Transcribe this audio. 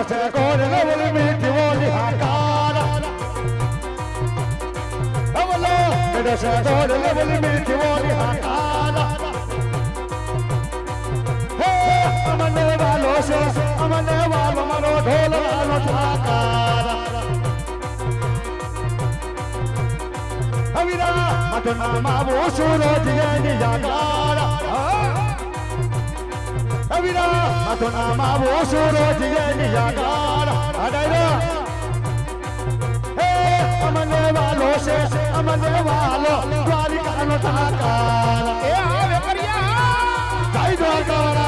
છે કોણ નવલી મીઠી બોલી હાકારા અવલો મેડો છે કોણ નવલી મીઠી બોલી હાકારા હે અમને વાલો છે અમને વાલો મારો ઢોલ વાલો ઠાકારા અવિરા મતના માવો સુરજ ની યાગારા અવિરા મતના માવો સુરજ ની યાગારા અડાયરા હે અમને વાલો છે અમને વાલો દ્વારિકાનો ઠાકારા એ આવે કરિયા જય દ્વારકા